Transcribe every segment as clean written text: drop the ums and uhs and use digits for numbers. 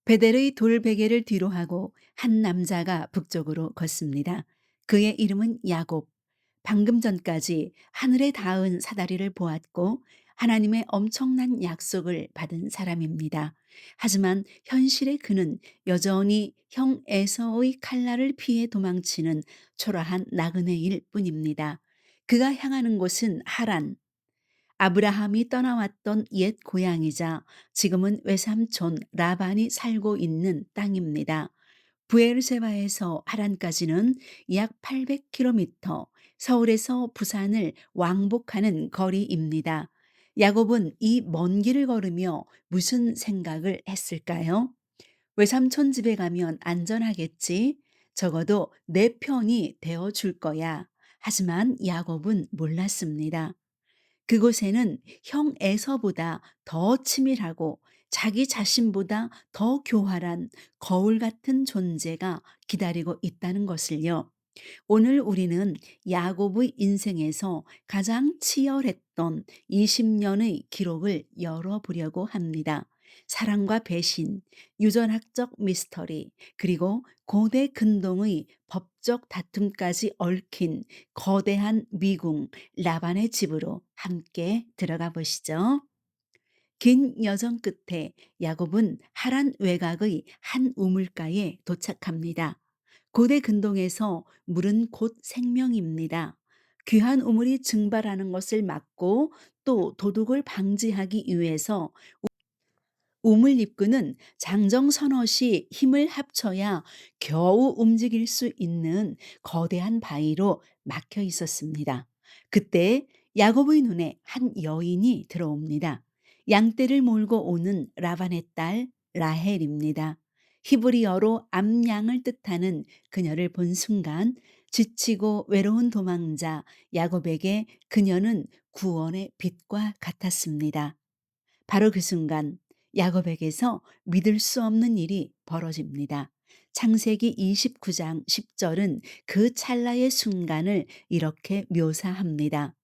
베델의 돌베개를 뒤로 하고 한 남자가 북쪽으로 걷습니다. 그의 이름은 야곱. 방금 전까지 하늘에 닿은 사다리를 보았고 하나님의 엄청난 약속을 받은 사람입니다. 하지만 현실의 그는 여전히 형 에서의 칼날을 피해 도망치는 초라한 나그네일 뿐입니다. 그가 향하는 곳은 하란, 아브라함이 떠나왔던 옛 고향이자 지금은 외삼촌 라반이 살고 있는 땅입니다. 부에르세바에서 하란까지는 약 800km, 서울에서 부산을 왕복하는 거리입니다. 야곱은 이 먼 길을 걸으며 무슨 생각을 했을까요? 외삼촌 집에 가면 안전하겠지. 적어도 내 편이 되어 줄 거야. 하지만 야곱은 몰랐습니다. 그곳에는 형 에서보다 더 치밀하고 자기 자신보다 더 교활한 거울 같은 존재가 기다리고 있다는 것을요. 오늘 우리는 야곱의 인생에서 가장 치열했던 20년의 기록을 열어보려고 합니다. 사랑과 배신, 유전학적 미스터리, 그리고 고대 근동의 법적 다툼까지 얽힌 거대한 미궁 라반의 집으로 함께 들어가 보시죠. 긴 여정 끝에 야곱은 하란 외곽의 한 우물가에 도착합니다. 고대 근동에서 물은 곧 생명입니다. 귀한 우물이 증발하는 것을 막고 또 도둑을 방지하기 위해서 우물 입구는 장정 서너시 힘을 합쳐야 겨우 움직일 수 있는 거대한 바위로 막혀 있었습니다. 그때 야곱의 눈에 한 여인이 들어옵니다. 양떼를 몰고 오는 라반의 딸 라헬입니다. 히브리어로 암양을 뜻하는 그녀를 본 순간 지치고 외로운 도망자 야곱에게 그녀는 구원의 빛과 같았습니다. 바로 그 순간 야곱에게서 믿을 수 없는 일이 벌어집니다. 창세기 29장 10절은 그 찰나의 순간을 이렇게 묘사합니다.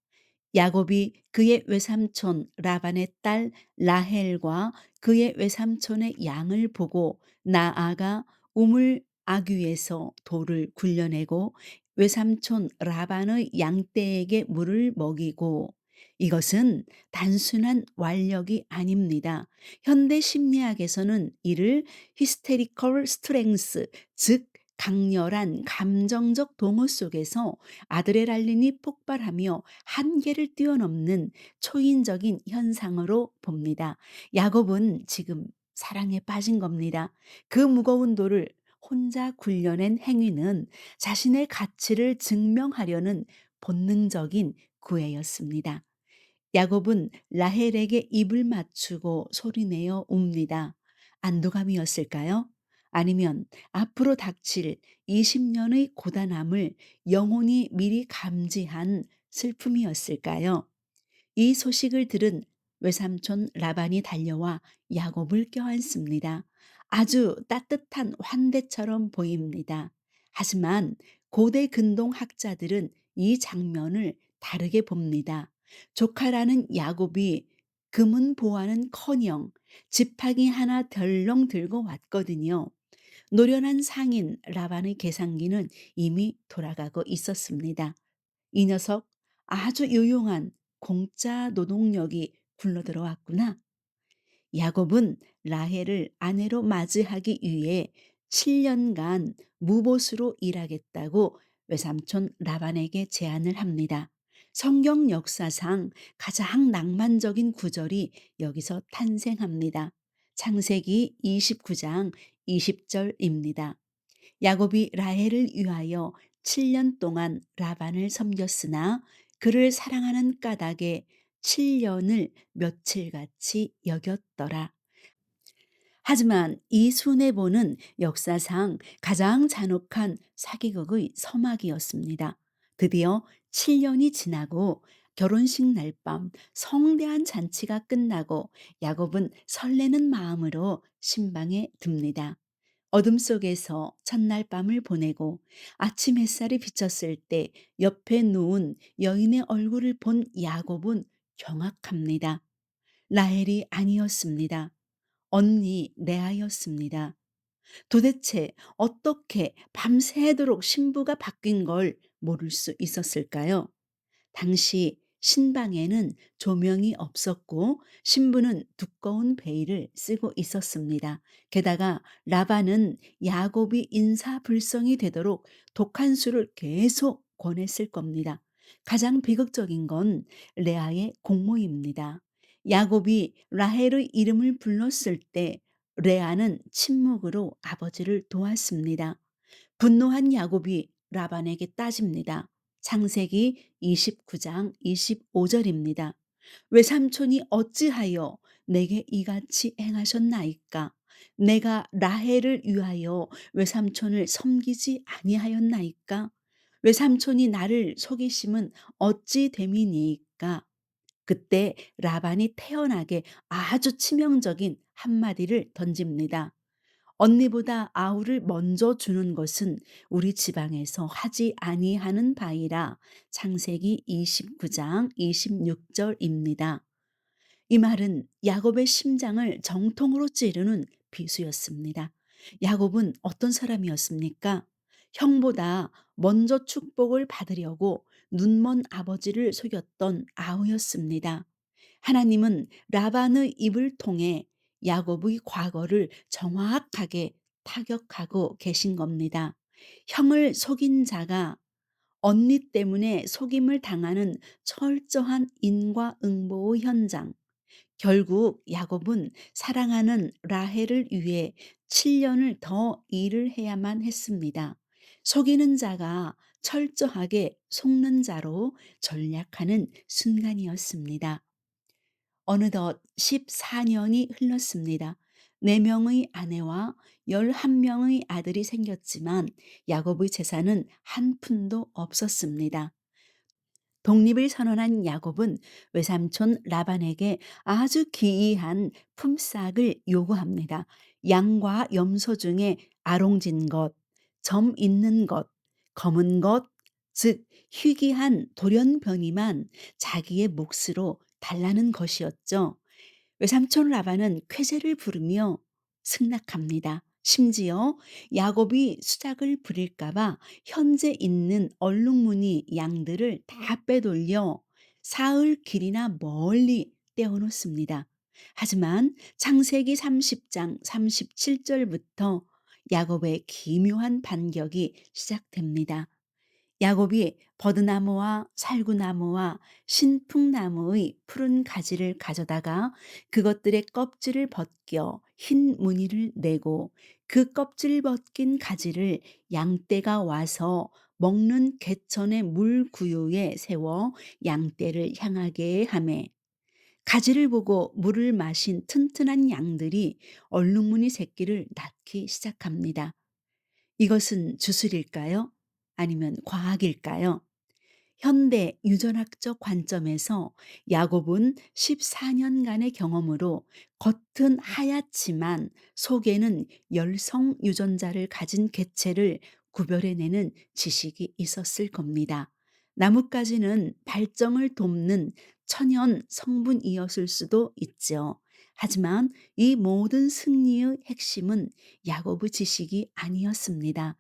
야곱이 그의 외삼촌 라반의 딸 라헬과 그의 외삼촌의 양을 보고 나아가 우물 아귀에서 돌을 굴려내고 외삼촌 라반의 양떼에게 물을 먹이고, 이것은 단순한 완력이 아닙니다. 현대 심리학에서는 이를 hysterical strength, 즉 강렬한 감정적 동호 속에서 아드레날린이 폭발하며 한계를 뛰어넘는 초인적인 현상으로 봅니다. 야곱은 지금 사랑에 빠진 겁니다. 그 무거운 돌을 혼자 굴려낸 행위는 자신의 가치를 증명하려는 본능적인 구애였습니다. 야곱은 라헬에게 입을 맞추고 소리내어 웁니다. 안도감이었을까요? 아니면 앞으로 닥칠 20년의 고단함을 영혼이 미리 감지한 슬픔이었을까요? 이 소식을 들은 외삼촌 라반이 달려와 야곱을 껴안습니다. 아주 따뜻한 환대처럼 보입니다. 하지만 고대 근동 학자들은 이 장면을 다르게 봅니다. 조카라는 야곱이 금은 보화는커녕 지팡이 하나 덜렁 들고 왔거든요. 노련한 상인 라반의 계산기는 이미 돌아가고 있었습니다. 이 녀석 아주 유용한 공짜 노동력이 굴러들어왔구나. 야곱은 라헬을 아내로 맞이하기 위해 7년간 무보수로 일하겠다고 외삼촌 라반에게 제안을 합니다. 성경 역사상 가장 낭만적인 구절이 여기서 탄생합니다. 창세기 29장 20절입니다. 야곱이 라헬을 위하여 7년 동안 라반을 섬겼으나 그를 사랑하는 까닭에 7년을 며칠같이 여겼더라. 하지만 이 순애보는 역사상 가장 잔혹한 사기극의 서막이었습니다. 드디어 7년이 지나고 결혼식 날 밤 성대한 잔치가 끝나고 야곱은 설레는 마음으로 신방에 듭니다. 어둠 속에서 첫날 밤을 보내고 아침 햇살이 비쳤을 때 옆에 누운 여인의 얼굴을 본 야곱은 경악합니다. 라헬이 아니었습니다. 언니 레아였습니다. 도대체 어떻게 밤새도록 신부가 바뀐 걸 모를 수 있었을까요? 당시 신방에는 조명이 없었고 신부는 두꺼운 베일을 쓰고 있었습니다. 게다가 라반은 야곱이 인사불성이 되도록 독한 술을 계속 권했을 겁니다. 가장 비극적인 건 레아의 공모입니다. 야곱이 라헬의 이름을 불렀을 때 레아는 침묵으로 아버지를 도왔습니다. 분노한 야곱이 라반에게 따집니다. 창세기 29장 25절입니다. 외삼촌이 어찌하여 내게 이같이 행하셨나이까? 내가 라헬을 위하여 외삼촌을 섬기지 아니하였나이까? 외삼촌이 나를 속이심은 어찌 됨이니이까? 그때 라반이 태연하게 아주 치명적인 한마디를 던집니다. 언니보다 아우를 먼저 주는 것은 우리 지방에서 하지 아니하는 바이라. 창세기 29장 26절입니다. 이 말은 야곱의 심장을 정통으로 찌르는 비수였습니다. 야곱은 어떤 사람이었습니까? 형보다 먼저 축복을 받으려고 눈먼 아버지를 속였던 아우였습니다. 하나님은 라반의 입을 통해 야곱의 과거를 정확하게 타격하고 계신 겁니다. 형을 속인 자가 언니 때문에 속임을 당하는 철저한 인과응보의 현장. 결국 야곱은 사랑하는 라헬을 위해 7년을 더 일을 해야만 했습니다. 속이는 자가 철저하게 속는 자로 전략하는 순간이었습니다. 어느덧 14년이 흘렀습니다. 4명의 아내와 11명의 아들이 생겼지만 야곱의 재산은 한 푼도 없었습니다. 독립을 선언한 야곱은 외삼촌 라반에게 아주 기이한 품삯을 요구합니다. 양과 염소 중에 아롱진 것, 점 있는 것, 검은 것, 즉 희귀한 돌연변이만 자기의 몫으로 달라는 것이었죠. 외삼촌 라반은 쾌재를 부르며 승낙합니다. 심지어 야곱이 수작을 부릴까 봐 현재 있는 얼룩무늬 양들을 다 빼돌려 사흘 길이나 멀리 떼어놓습니다. 하지만 창세기 30장 37절부터 야곱의 기묘한 반격이 시작됩니다. 야곱이 버드나무와 살구나무와 신풍나무의 푸른 가지를 가져다가 그것들의 껍질을 벗겨 흰 무늬를 내고 그 껍질 벗긴 가지를 양떼가 와서 먹는 개천의 물구유에 세워 양떼를 향하게 하매 가지를 보고 물을 마신 튼튼한 양들이 얼룩무늬 새끼를 낳기 시작합니다. 이것은 주술일까요? 아니면 과학일까요? 현대 유전학적 관점에서 야곱은 14년간의 경험으로 겉은 하얗지만 속에는 열성 유전자를 가진 개체를 구별해내는 지식이 있었을 겁니다. 나뭇가지는 발정을 돕는 천연 성분이었을 수도 있죠. 하지만 이 모든 승리의 핵심은 야곱의 지식이 아니었습니다.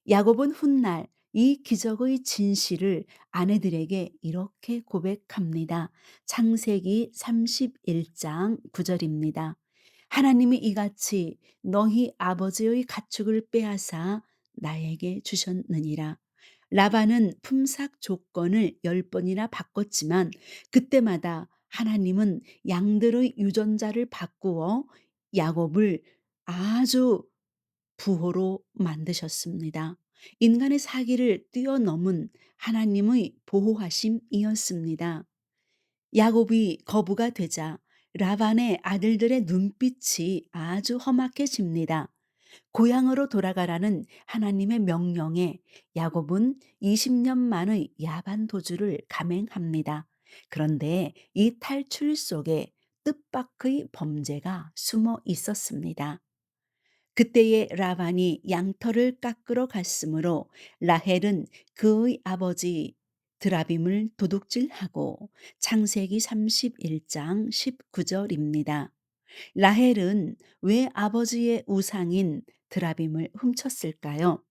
야곱은 훗날 이 기적의 진실을 아내들에게 이렇게 고백합니다. 창세기 31장 9절입니다. 하나님이 이같이 너희 아버지의 가축을 빼앗아 나에게 주셨느니라. 라반은 품삯 조건을 10번이나 바꿨지만 그때마다 하나님은 양들의 유전자를 바꾸어 야곱을 아주 부호로 만드셨습니다. 인간의 사기를 뛰어넘은 하나님의 보호하심이었습니다. 야곱이 거부가 되자 라반의 아들들의 눈빛이 아주 험악해집니다. 고향으로 돌아가라는 하나님의 명령에 야곱은 20년 만의 야반 도주를 감행합니다. 그런데 이 탈출 속에 뜻밖의 범죄가 숨어 있었습니다. 그때에 라반이 양털을 깎으러 갔으므로 라헬은 그의 아버지 드라빔을 도둑질하고 창세기 31장 19절입니다. 라헬은 왜 아버지의 우상인 드라빔을 훔쳤을까요?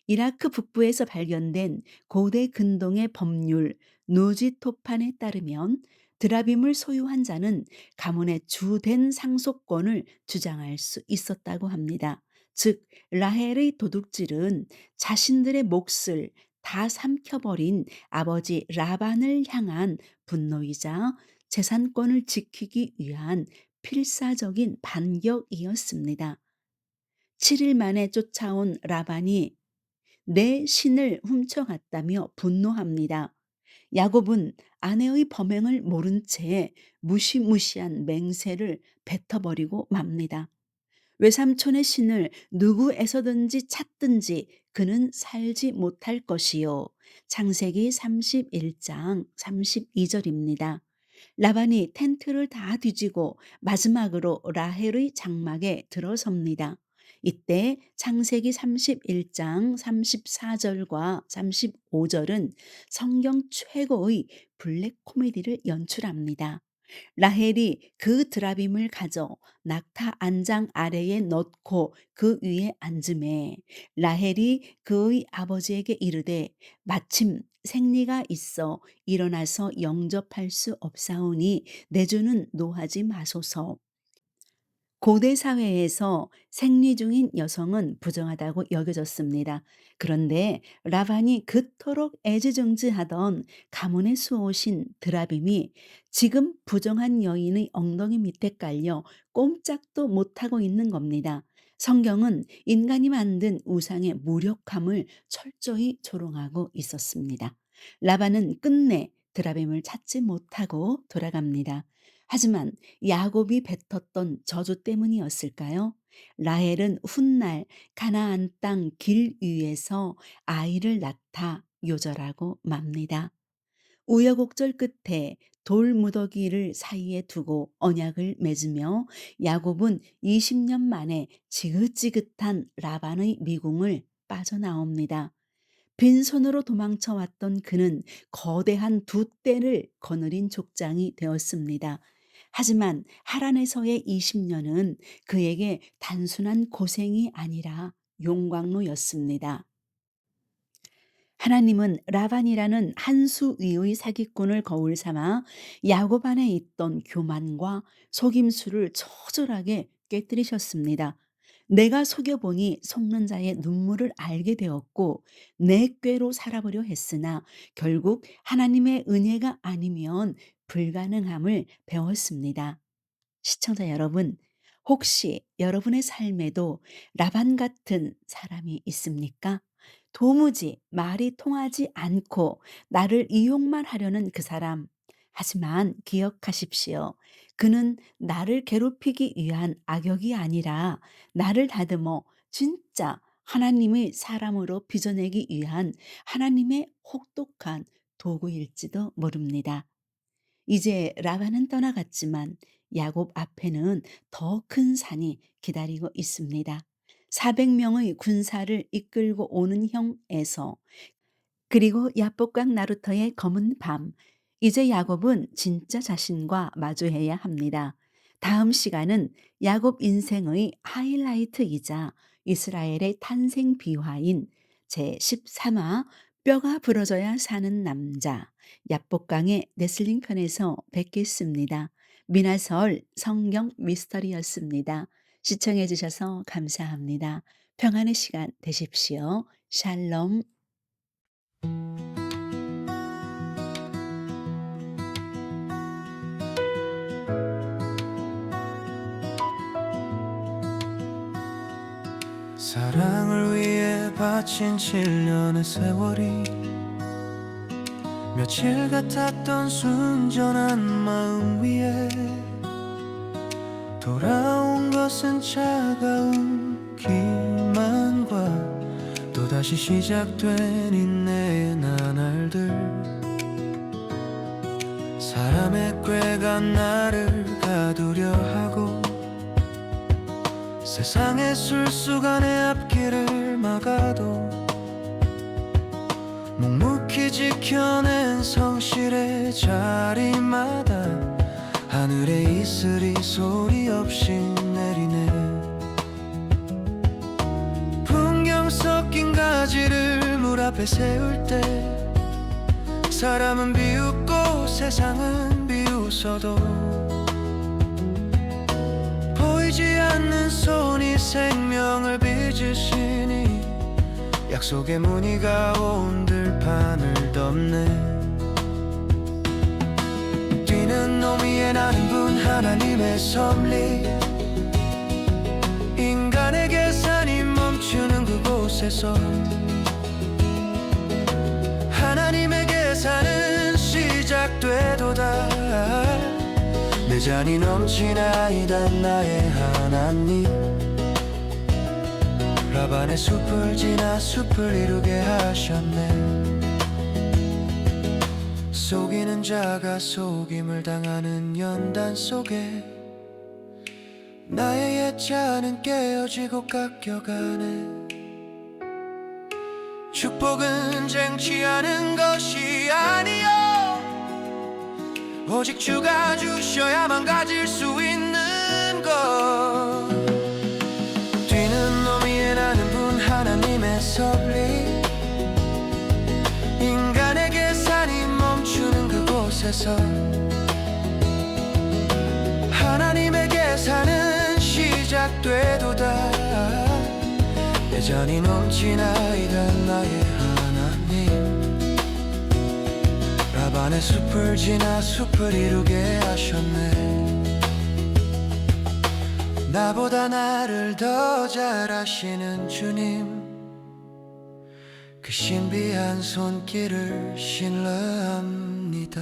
이라크 북부에서 발견된 고대 근동의 법률 노지토판에 따르면 드라빔을 소유한 자는 가문의 주된 상속권을 주장할 수 있었다고 합니다. 즉 라헬의 도둑질은 자신들의 몫을 다 삼켜버린 아버지 라반을 향한 분노이자 재산권을 지키기 위한 필사적인 반격이었습니다. 7일 만에 쫓아온 라반이 내 신을 훔쳐갔다며 분노합니다. 야곱은 아내의 범행을 모른 채 무시무시한 맹세를 뱉어버리고 맙니다. 외삼촌의 신을 누구에서든지 찾든지 그는 살지 못할 것이요. 창세기 31장 32절입니다. 라반이 텐트를 다 뒤지고 마지막으로 라헬의 장막에 들어섭니다. 이때 창세기 31장 34절과 35절은 성경 최고의 블랙 코미디를 연출합니다. 라헬이 그 드라빔을 가져 낙타 안장 아래에 넣고 그 위에 앉음에 라헬이 그의 아버지에게 이르되 마침 생리가 있어 일어나서 영접할 수 없사오니 내 주는 노하지 마소서. 고대 사회에서 생리 중인 여성은 부정하다고 여겨졌습니다. 그런데 라반이 그토록 애지중지하던 가문의 수호신 드라빔이 지금 부정한 여인의 엉덩이 밑에 깔려 꼼짝도 못하고 있는 겁니다. 성경은 인간이 만든 우상의 무력함을 철저히 조롱하고 있었습니다. 라반은 끝내 드라빔을 찾지 못하고 돌아갑니다. 하지만 야곱이 뱉었던 저주 때문이었을까요? 라헬은 훗날 가나안 땅 길 위에서 아이를 낳다 요절하고 맙니다. 우여곡절 끝에 돌 무더기를 사이에 두고 언약을 맺으며 야곱은 20년 만에 지긋지긋한 라반의 미궁을 빠져나옵니다. 빈손으로 도망쳐 왔던 그는 거대한 두 떼를 거느린 족장이 되었습니다. 하지만 하란에서의 20년은 그에게 단순한 고생이 아니라 용광로였습니다. 하나님은 라반이라는 한수 위의 사기꾼을 거울 삼아 야곱 안에 있던 교만과 속임수를 처절하게 깨뜨리셨습니다. 내가 속여보니 속는 자의 눈물을 알게 되었고 내 꾀로 살아보려 했으나 결국 하나님의 은혜가 아니면 불가능함을 배웠습니다. 시청자 여러분, 혹시 여러분의 삶에도 라반 같은 사람이 있습니까? 도무지 말이 통하지 않고 나를 이용만 하려는 그 사람. 하지만 기억하십시오. 그는 나를 괴롭히기 위한 악역이 아니라 나를 다듬어 진짜 하나님의 사람으로 빚어내기 위한 하나님의 혹독한 도구일지도 모릅니다. 이제 라반은 떠나갔지만 야곱 앞에는 더 큰 산이 기다리고 있습니다. 400명의 군사를 이끌고 오는 형에서 그리고 야복강 나루터의 검은 밤. 이제 야곱은 진짜 자신과 마주해야 합니다. 다음 시간은 야곱 인생의 하이라이트이자 이스라엘의 탄생 비화인 제13화 뼈가 부러져야 사는 남자 야복강의 네슬링 편에서 뵙겠습니다. 미나설 성경 미스터리였습니다. 시청해 주셔서 감사합니다. 평안의 시간 되십시오. 샬롬. 사랑을 위해 바친 7년의 세월이 며칠 같았던 순전한 마음 위에 돌아온 것은 차가운 기만과 또다시 시작된 인내의 나날들. 사람의 꾀가 나를 가두려 하고 세상의 술수가 내 앞길을 막아도 묵묵히 지켜낸 성실의 자리마다 하늘에 이슬이 소리 없이 내리네. 풍경 섞인 가지를 물 앞에 세울 때 사람은 비웃고 세상은 비웃어도 보이지 않는 손이 생명을 빚으시니 약속의 무늬가 온 들판을 덮네. 뛰는 놈 위에 나는 분 하나님의 섭리, 인간의 계산이 멈추는 그곳에서 하나님의 계산은 시작되도다. 내 잔이 넘치나이다 나의 하나님. 라반의 숲을 지나 숲을 이루게 하셨네. 속이는 자가 속임을 당하는 연단 속에 나의 옛 잔은 깨어지고 깎여가네. 축복은 쟁취하는 것이 아니요 오직 주가 주셔야만 가질 수 있는 것. 뛰는 놈 위에 나는 분 하나님의 섭리, 인간의 계산이 멈추는 그곳에서 하나님의 계산은 시작되도다. 내 잔이 넘치나이다 나의 하나님. 라반의 숲을 지나 숲을 이루게 하셨네. 나보다 나를 더 잘 아시는 주님, 그 신비한 손길을 신뢰합니다.